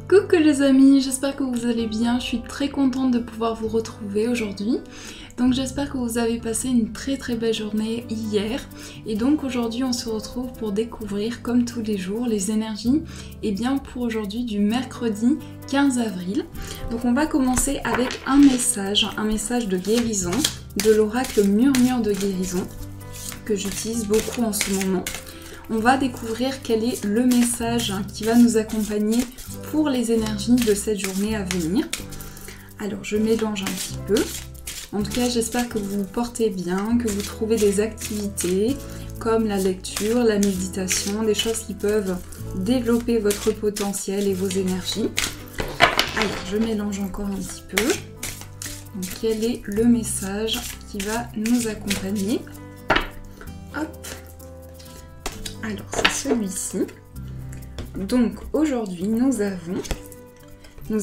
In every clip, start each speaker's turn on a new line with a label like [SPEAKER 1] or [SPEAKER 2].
[SPEAKER 1] Coucou les amis, j'espère que vous allez bien, je suis très contente de pouvoir vous retrouver aujourd'hui. Donc j'espère que vous avez passé une très belle journée hier. Et donc aujourd'hui on se retrouve pour découvrir comme tous les jours les énergies et bien pour aujourd'hui du mercredi 15 avril. Donc on va commencer avec un message de guérison de l'oracle Murmure de guérison que j'utilise beaucoup en ce moment. On va découvrir quel est le message qui va nous accompagner pour les énergies de cette journée à venir. Alors je mélange un petit peu. En tout cas j'espère que vous vous portez bien, que vous trouvez des activités comme la lecture, la méditation, des choses qui peuvent développer votre potentiel et vos énergies. Alors je mélange encore un petit peu. Donc quel est le message qui va nous accompagner? Hop. Alors c'est celui-ci. Donc aujourd'hui nous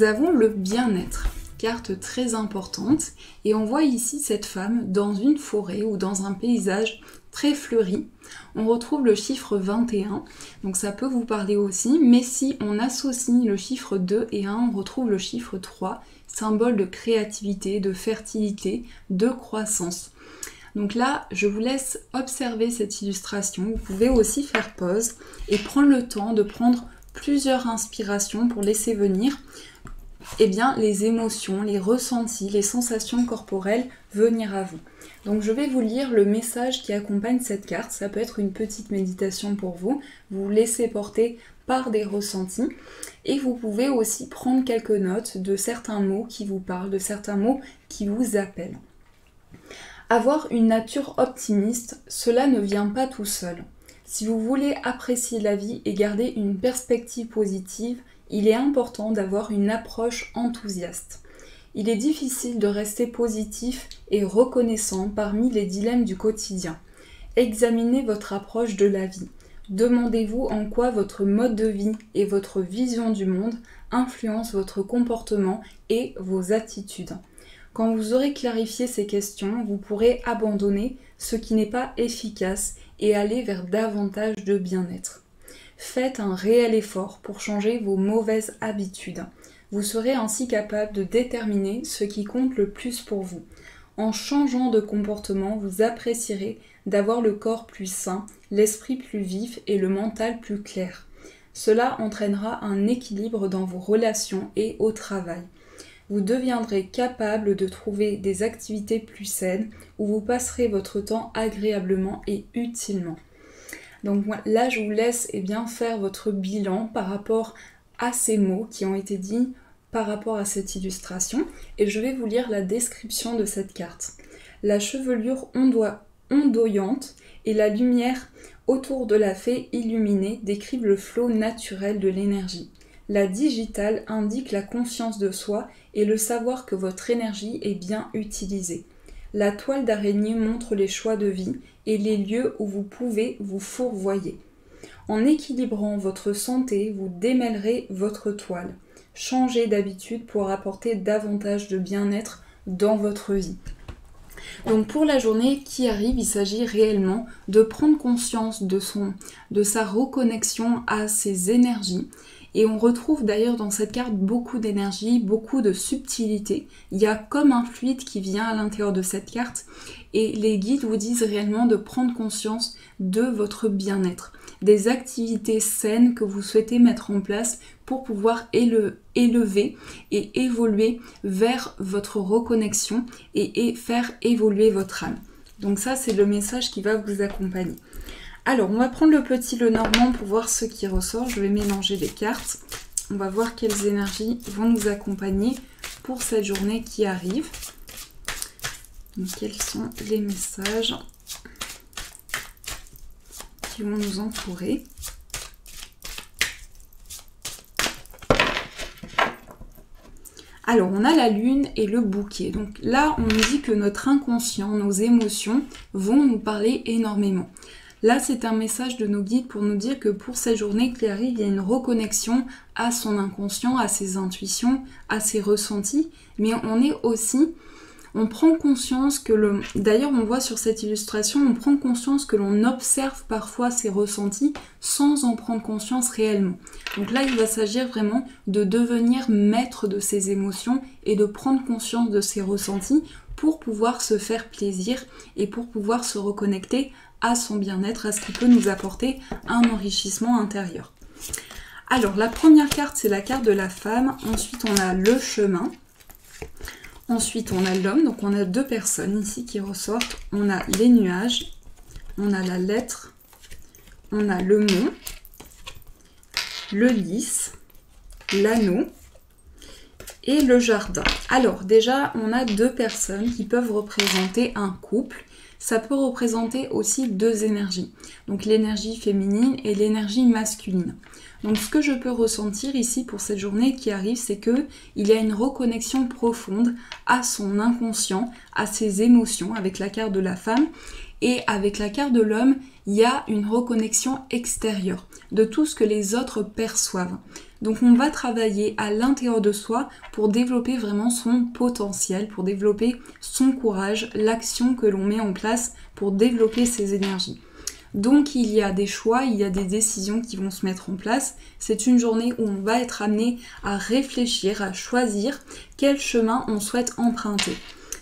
[SPEAKER 1] avons le bien-être, carte très importante, et on voit ici cette femme dans une forêt ou dans un paysage très fleuri. On retrouve le chiffre 21, donc ça peut vous parler aussi, mais si on associe le chiffre 2 et 1, on retrouve le chiffre 3, symbole de créativité, de fertilité, de croissance. Donc là, je vous laisse observer cette illustration. Vous pouvez aussi faire pause et prendre le temps de prendre plusieurs inspirations pour laisser venir les émotions, les ressentis, les sensations corporelles venir à vous. Donc je vais vous lire le message qui accompagne cette carte. Ça peut être une petite méditation pour vous. Vous vous laissez porter par des ressentis et vous pouvez aussi prendre quelques notes de certains mots qui vous parlent, de certains mots qui vous appellent. Avoir une nature optimiste, cela ne vient pas tout seul. Si vous voulez apprécier la vie et garder une perspective positive, il est important d'avoir une approche enthousiaste. Il est difficile de rester positif et reconnaissant parmi les dilemmes du quotidien. Examinez votre approche de la vie. Demandez-vous en quoi votre mode de vie et votre vision du monde influencent votre comportement et vos attitudes. Quand vous aurez clarifié ces questions, vous pourrez abandonner ce qui n'est pas efficace et aller vers davantage de bien-être. Faites un réel effort pour changer vos mauvaises habitudes. Vous serez ainsi capable de déterminer ce qui compte le plus pour vous. En changeant de comportement, vous apprécierez d'avoir le corps plus sain, l'esprit plus vif et le mental plus clair. Cela entraînera un équilibre dans vos relations et au travail. Vous deviendrez capable de trouver des activités plus saines où vous passerez votre temps agréablement et utilement. Donc là, je vous laisse faire votre bilan par rapport à ces mots qui ont été dits par rapport à cette illustration. Et je vais vous lire la description de cette carte. La chevelure ondoyante et la lumière autour de la fée illuminée décrivent le flot naturel de l'énergie. La digitale indique la conscience de soi et le savoir que votre énergie est bien utilisée. La toile d'araignée montre les choix de vie et les lieux où vous pouvez vous fourvoyer. En équilibrant votre santé, vous démêlerez votre toile. Changez d'habitude pour apporter davantage de bien-être dans votre vie. Donc pour la journée qui arrive, il s'agit réellement de prendre conscience de sa reconnexion à ses énergies. Et on retrouve d'ailleurs dans cette carte beaucoup d'énergie, beaucoup de subtilité. Il y a comme un fluide qui vient à l'intérieur de cette carte et les guides vous disent réellement de prendre conscience de votre bien-être, des activités saines que vous souhaitez mettre en place pour pouvoir élever et évoluer vers votre reconnexion et faire évoluer votre âme. Donc ça, c'est le message qui va vous accompagner. Alors, on va prendre le petit Lenormand pour voir ce qui ressort. Je vais mélanger les cartes. On va voir quelles énergies vont nous accompagner pour cette journée qui arrive. Donc, quels sont les messages qui vont nous entourer? Alors, on a la lune et le bouquet. Donc là, on nous dit que notre inconscient, nos émotions vont nous parler énormément. Là, c'est un message de nos guides pour nous dire que pour cette journée qui arrive, il y a une reconnexion à son inconscient, à ses intuitions, à ses ressentis, mais on est aussi On prend conscience que d'ailleurs on voit sur cette illustration, on prend conscience que l'on observe parfois ses ressentis sans en prendre conscience réellement. Donc là, il va s'agir vraiment de devenir maître de ses émotions et de prendre conscience de ses ressentis pour pouvoir se faire plaisir et pour pouvoir se reconnecter à son bien-être, à ce qui peut nous apporter un enrichissement intérieur. Alors, la première carte, c'est la carte de la femme. Ensuite, on a le chemin. Ensuite, on a l'homme. Donc, on a deux personnes ici qui ressortent. On a les nuages. On a la lettre. On a le mont. Le lys. L'anneau. Et le jardin. Alors, déjà, on a deux personnes qui peuvent représenter un couple. Ça peut représenter aussi deux énergies. Donc, l'énergie féminine et l'énergie masculine. Donc ce que je peux ressentir ici pour cette journée qui arrive, c'est qu'il y a une reconnexion profonde à son inconscient, à ses émotions avec la carte de la femme. Et avec la carte de l'homme, il y a une reconnexion extérieure de tout ce que les autres perçoivent. Donc on va travailler à l'intérieur de soi pour développer vraiment son potentiel, pour développer son courage, l'action que l'on met en place pour développer ses énergies. Donc il y a des choix, il y a des décisions qui vont se mettre en place. C'est une journée où on va être amené à réfléchir, à choisir quel chemin on souhaite emprunter.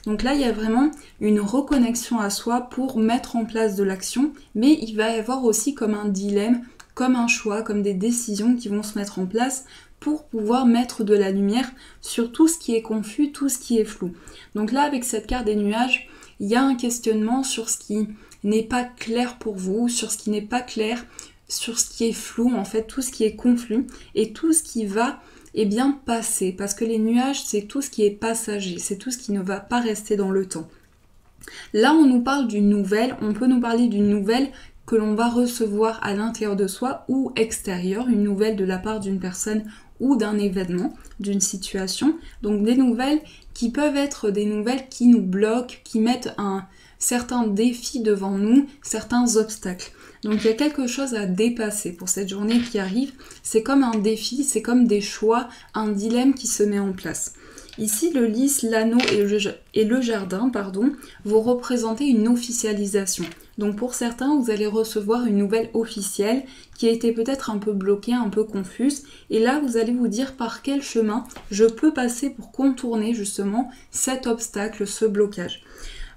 [SPEAKER 1] Donc là, il y a vraiment une reconnexion à soi pour mettre en place de l'action, mais il va y avoir aussi comme un dilemme, comme un choix, comme des décisions qui vont se mettre en place pour pouvoir mettre de la lumière sur tout ce qui est confus, tout ce qui est flou. Donc là, avec cette carte des nuages, il y a un questionnement sur ce qui n'est pas clair pour vous, sur ce qui n'est pas clair, sur ce qui est flou, en fait, tout ce qui est confus et tout ce qui va passer. Parce que les nuages, c'est tout ce qui est passager, c'est tout ce qui ne va pas rester dans le temps. Là, on nous parle d'une nouvelle, on peut nous parler d'une nouvelle que l'on va recevoir à l'intérieur de soi ou extérieure, une nouvelle de la part d'une personne ou d'un événement, d'une situation. Donc des nouvelles qui peuvent être des nouvelles qui nous bloquent, qui mettent certains défis devant nous, certains obstacles. Donc il y a quelque chose à dépasser pour cette journée qui arrive. C'est comme un défi, c'est comme des choix, un dilemme qui se met en place. Ici, le lys, l'anneau et le jardin, vont représenter une officialisation. Donc pour certains, vous allez recevoir une nouvelle officielle qui a été peut-être un peu bloquée, un peu confuse. Et là, vous allez vous dire par quel chemin je peux passer pour contourner justement cet obstacle, ce blocage.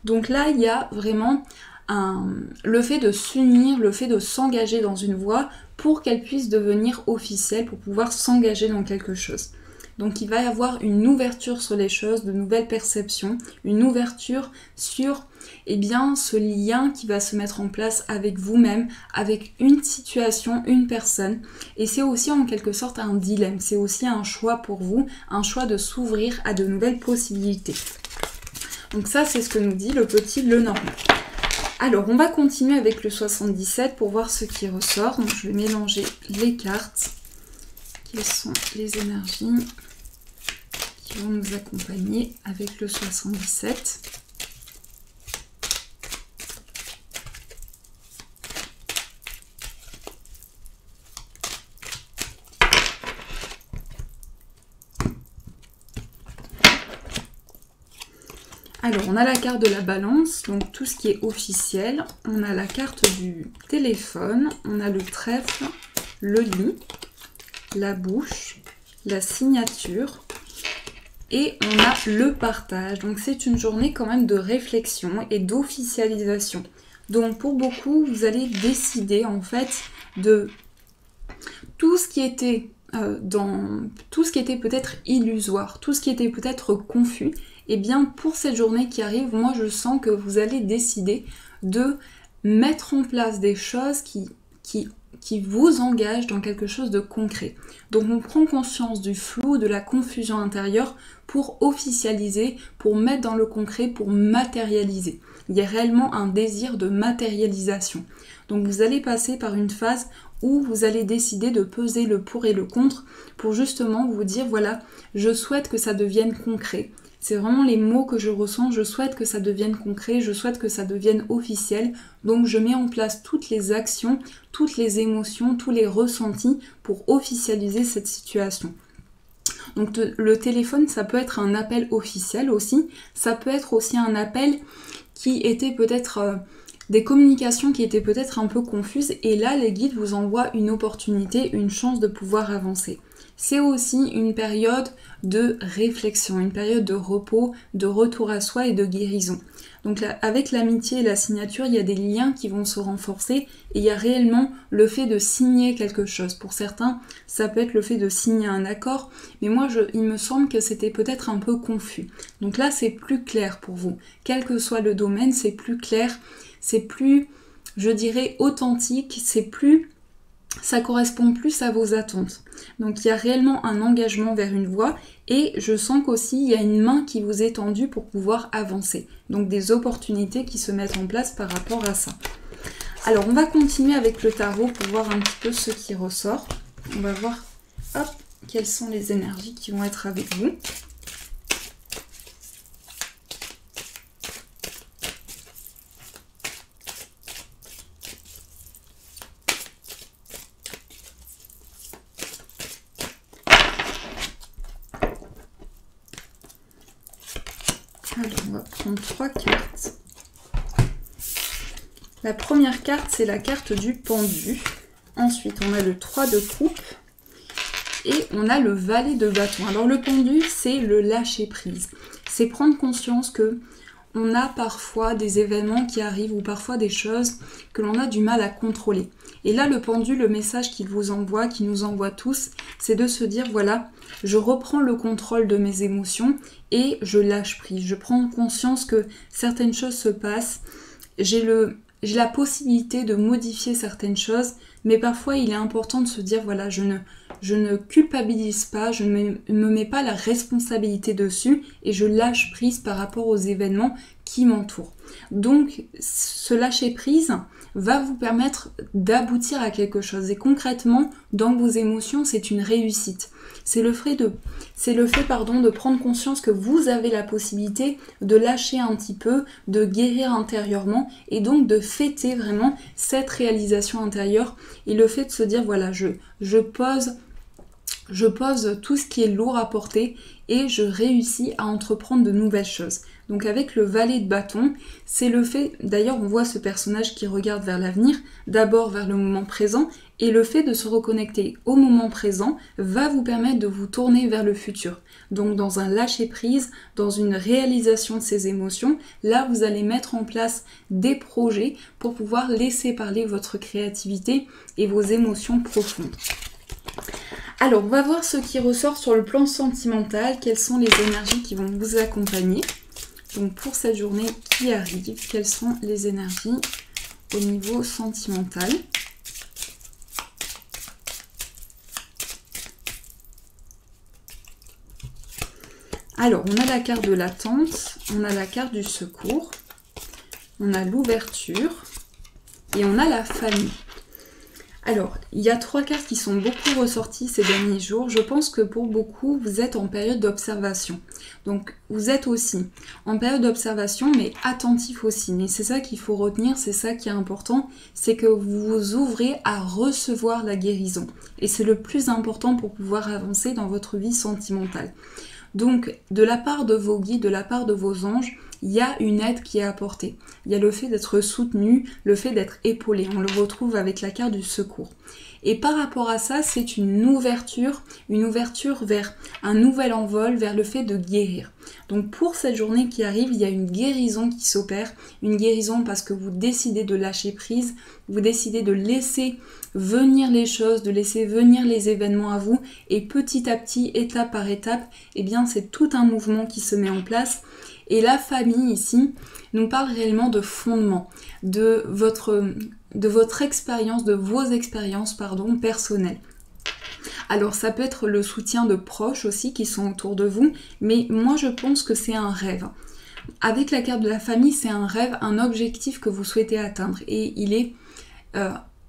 [SPEAKER 1] Donc là, il y a vraiment le fait de s'unir, le fait de s'engager dans une voie pour qu'elle puisse devenir officielle, pour pouvoir s'engager dans quelque chose. Donc il va y avoir une ouverture sur les choses, de nouvelles perceptions, une ouverture sur ce lien qui va se mettre en place avec vous-même, avec une situation, une personne. Et c'est aussi en quelque sorte un dilemme, c'est aussi un choix pour vous, un choix de s'ouvrir à de nouvelles possibilités. Donc ça, c'est ce que nous dit le petit, le normal. Alors, on va continuer avec le 77 pour voir ce qui ressort. Donc, je vais mélanger les cartes. Quelles sont les énergies qui vont nous accompagner avec le 77 ? Alors, on a la carte de la balance, donc tout ce qui est officiel. On a la carte du téléphone, on a le trèfle, le lit, la bouche, la signature et on a le partage. Donc, c'est une journée quand même de réflexion et d'officialisation. Donc, pour beaucoup, vous allez décider en fait de tout ce qui était tout ce qui était peut-être illusoire, tout ce qui était peut-être confus. Et bien pour cette journée qui arrive, moi je sens que vous allez décider de mettre en place des choses qui vous engagent dans quelque chose de concret. Donc on prend conscience du flou, de la confusion intérieure pour officialiser, pour mettre dans le concret, pour matérialiser. Il y a réellement un désir de matérialisation. Donc vous allez passer par une phase où vous allez décider de peser le pour et le contre pour justement vous dire voilà, je souhaite que ça devienne concret. C'est vraiment les mots que je ressens, je souhaite que ça devienne concret, je souhaite que ça devienne officiel. Donc je mets en place toutes les actions, toutes les émotions, tous les ressentis pour officialiser cette situation. Donc le téléphone, ça peut être un appel officiel aussi, ça peut être aussi un appel qui était peut-être des communications qui étaient peut-être un peu confuses, et là les guides vous envoient une opportunité, une chance de pouvoir avancer. C'est aussi une période de réflexion, une période de repos, de retour à soi et de guérison. Donc là, avec l'amitié et la signature, il y a des liens qui vont se renforcer et il y a réellement le fait de signer quelque chose. Pour certains, ça peut être le fait de signer un accord, mais moi, il me semble que c'était peut-être un peu confus. Donc là, c'est plus clair pour vous. Quel que soit le domaine, c'est plus clair, c'est plus, je dirais, authentique, ça correspond plus à vos attentes. Donc il y a réellement un engagement vers une voie et je sens qu'aussi il y a une main qui vous est tendue pour pouvoir avancer. Donc des opportunités qui se mettent en place par rapport à ça. Alors on va continuer avec le tarot pour voir un petit peu ce qui ressort. On va voir quelles sont les énergies qui vont être avec vous. Alors, on va prendre 3 cartes. La première carte, c'est la carte du pendu. Ensuite, on a le 3 de coupe. Et on a le valet de bâton. Alors, le pendu, c'est le lâcher-prise. C'est prendre conscience que on a parfois des événements qui arrivent ou parfois des choses que l'on a du mal à contrôler. Et là, le pendu, le message qu'il vous envoie, qu'il nous envoie tous, c'est de se dire, voilà, je reprends le contrôle de mes émotions et je lâche prise. Je prends conscience que certaines choses se passent. J'ai la possibilité de modifier certaines choses, mais parfois il est important de se dire, voilà, je ne culpabilise pas, je ne me mets pas la responsabilité dessus et je lâche prise par rapport aux événements qui m'entourent. Donc ce lâcher prise va vous permettre d'aboutir à quelque chose. Et concrètement, dans vos émotions, c'est une réussite. C'est le fait de prendre conscience que vous avez la possibilité de lâcher un petit peu, de guérir intérieurement et donc de fêter vraiment cette réalisation intérieure et le fait de se dire, voilà, je pose tout ce qui est lourd à porter et je réussis à entreprendre de nouvelles choses. Donc avec le valet de bâton, c'est le fait, d'ailleurs on voit ce personnage qui regarde vers l'avenir, d'abord vers le moment présent, et le fait de se reconnecter au moment présent va vous permettre de vous tourner vers le futur. Donc dans un lâcher-prise, dans une réalisation de ses émotions, là vous allez mettre en place des projets pour pouvoir laisser parler votre créativité et vos émotions profondes. Alors, on va voir ce qui ressort sur le plan sentimental, quelles sont les énergies qui vont vous accompagner. Donc, pour cette journée qui arrive, quelles sont les énergies au niveau sentimental? Alors, on a la carte de l'attente, on a la carte du secours, on a l'ouverture et on a la famille. Alors, il y a 3 cartes qui sont beaucoup ressorties ces derniers jours. Je pense que pour beaucoup, vous êtes en période d'observation. Donc, vous êtes aussi en période d'observation, mais attentif aussi. Mais c'est ça qu'il faut retenir, c'est ça qui est important, c'est que vous vous ouvrez à recevoir la guérison. Et c'est le plus important pour pouvoir avancer dans votre vie sentimentale. Donc, de la part de vos guides, de la part de vos anges, il y a une aide qui est apportée. Il y a le fait d'être soutenu, le fait d'être épaulé. On le retrouve avec la carte du secours. Et par rapport à ça, c'est une ouverture vers un nouvel envol, vers le fait de guérir. Donc pour cette journée qui arrive, il y a une guérison qui s'opère. Une guérison parce que vous décidez de lâcher prise, vous décidez de laisser venir les choses, de laisser venir les événements à vous. Et petit à petit, étape par étape, eh bien c'est tout un mouvement qui se met en place. Et la famille ici nous parle réellement de fondement, de votre expérience, de vos expériences personnelles. Alors ça peut être le soutien de proches aussi qui sont autour de vous, mais moi je pense que c'est un rêve. Avec la carte de la famille, c'est un rêve, un objectif que vous souhaitez atteindre. Et il est...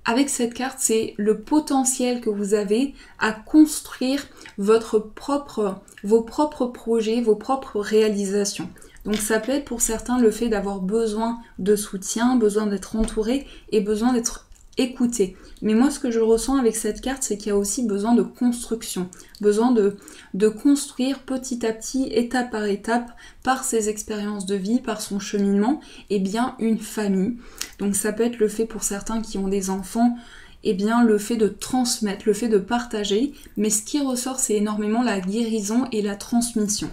[SPEAKER 1] avec cette carte, c'est le potentiel que vous avez à construire vos propres projets, vos propres réalisations. Donc ça peut être pour certains le fait d'avoir besoin de soutien, besoin d'être entouré et besoin d'être écouter. Mais moi, ce que je ressens avec cette carte, c'est qu'il y a aussi besoin de construction, besoin de construire petit à petit, étape par étape, par ses expériences de vie, par son cheminement, et bien une famille. Donc ça peut être le fait pour certains qui ont des enfants, et bien le fait de transmettre, le fait de partager, mais ce qui ressort, c'est énormément la guérison et la transmission.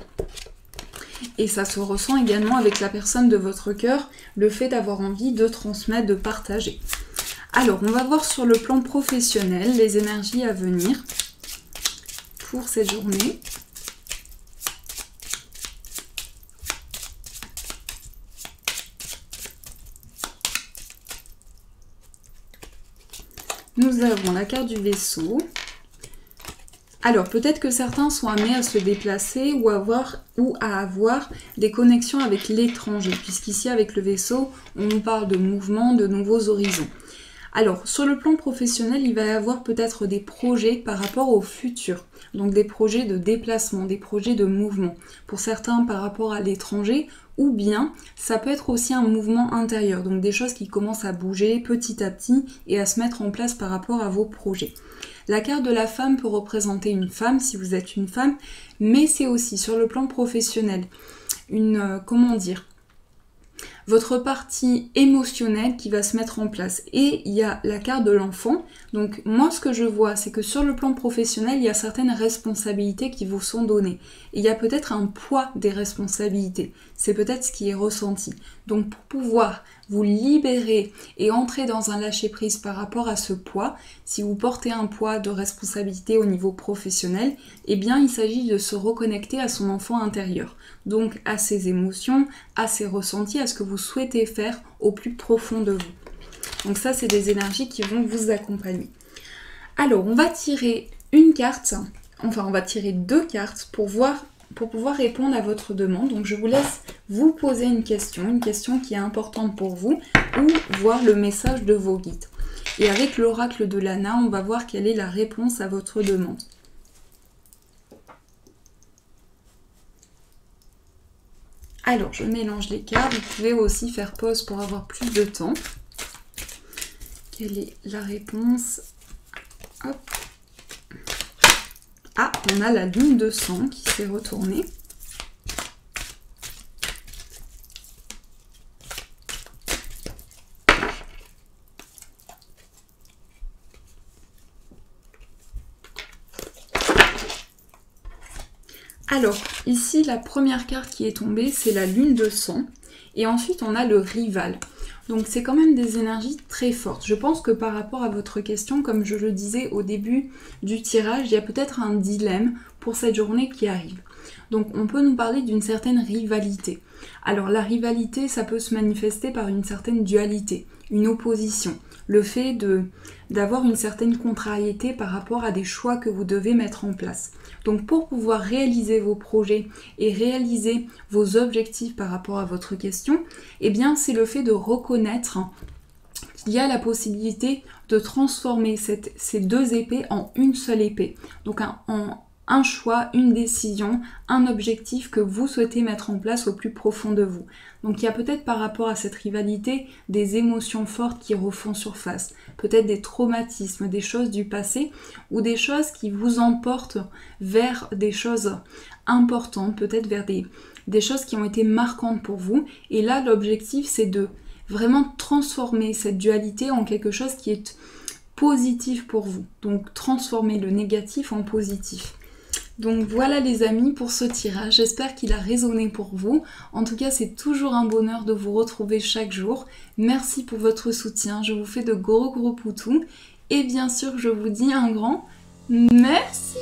[SPEAKER 1] Et ça se ressent également avec la personne de votre cœur, le fait d'avoir envie de transmettre, de partager. Alors, on va voir sur le plan professionnel les énergies à venir pour cette journée. Nous avons la carte du vaisseau. Alors, peut-être que certains sont amenés à se déplacer ou à avoir des connexions avec l'étranger, puisqu'ici, avec le vaisseau, on nous parle de mouvement, de nouveaux horizons. Alors, sur le plan professionnel, il va y avoir peut-être des projets par rapport au futur. Donc des projets de déplacement, des projets de mouvement. Pour certains par rapport à l'étranger, ou bien ça peut être aussi un mouvement intérieur. Donc des choses qui commencent à bouger petit à petit et à se mettre en place par rapport à vos projets. La carte de la femme peut représenter une femme, si vous êtes une femme, mais c'est aussi sur le plan professionnel votre partie émotionnelle qui va se mettre en place. Et il y a la carte de l'enfant. Donc moi, ce que je vois, c'est que sur le plan professionnel, il y a certaines responsabilités qui vous sont données. Et il y a peut-être un poids des responsabilités. C'est peut-être ce qui est ressenti. Donc pour pouvoir vous libérer et entrer dans un lâcher-prise par rapport à ce poids, si vous portez un poids de responsabilité au niveau professionnel, eh bien il s'agit de se reconnecter à son enfant intérieur. Donc à ses émotions, à ses ressentis, à ce que vous souhaitez faire au plus profond de vous. Donc ça, c'est des énergies qui vont vous accompagner. Alors, on va tirer une carte, enfin on va tirer 2 cartes pour pouvoir répondre à votre demande. Donc je vous laisse vous poser une question qui est importante pour vous, ou voir le message de vos guides. Et avec l'oracle de Lana, on va voir quelle est la réponse à votre demande. Alors, je mélange les cartes. Vous pouvez aussi faire pause pour avoir plus de temps. Quelle est la réponse? Hop. Ah, on a la lune de sang qui s'est retournée. Alors, ici, la première carte qui est tombée, c'est la lune de sang. Et ensuite, on a le rival. Donc, c'est quand même des énergies très fortes. Je pense que par rapport à votre question, comme je le disais au début du tirage, il y a peut-être un dilemme pour cette journée qui arrive. Donc, on peut nous parler d'une certaine rivalité. Alors, la rivalité, ça peut se manifester par une certaine dualité, une opposition. Le fait d'avoir une certaine contrariété par rapport à des choix que vous devez mettre en place. Donc pour pouvoir réaliser vos projets et réaliser vos objectifs par rapport à votre question, eh bien c'est le fait de reconnaître qu'il y a la possibilité de transformer ces 2 épées en une seule épée. Donc un choix, une décision, un objectif que vous souhaitez mettre en place au plus profond de vous. Donc il y a peut-être par rapport à cette rivalité des émotions fortes qui refont surface, peut-être des traumatismes, des choses du passé ou des choses qui vous emportent vers des choses importantes, peut-être vers des choses qui ont été marquantes pour vous. Et là, l'objectif, c'est de vraiment transformer cette dualité en quelque chose qui est positif pour vous. Donc transformer le négatif en positif. Donc voilà les amis pour ce tirage, j'espère qu'il a résonné pour vous. En tout cas, c'est toujours un bonheur de vous retrouver chaque jour. Merci pour votre soutien, je vous fais de gros poutous. Et bien sûr, je vous dis un grand merci.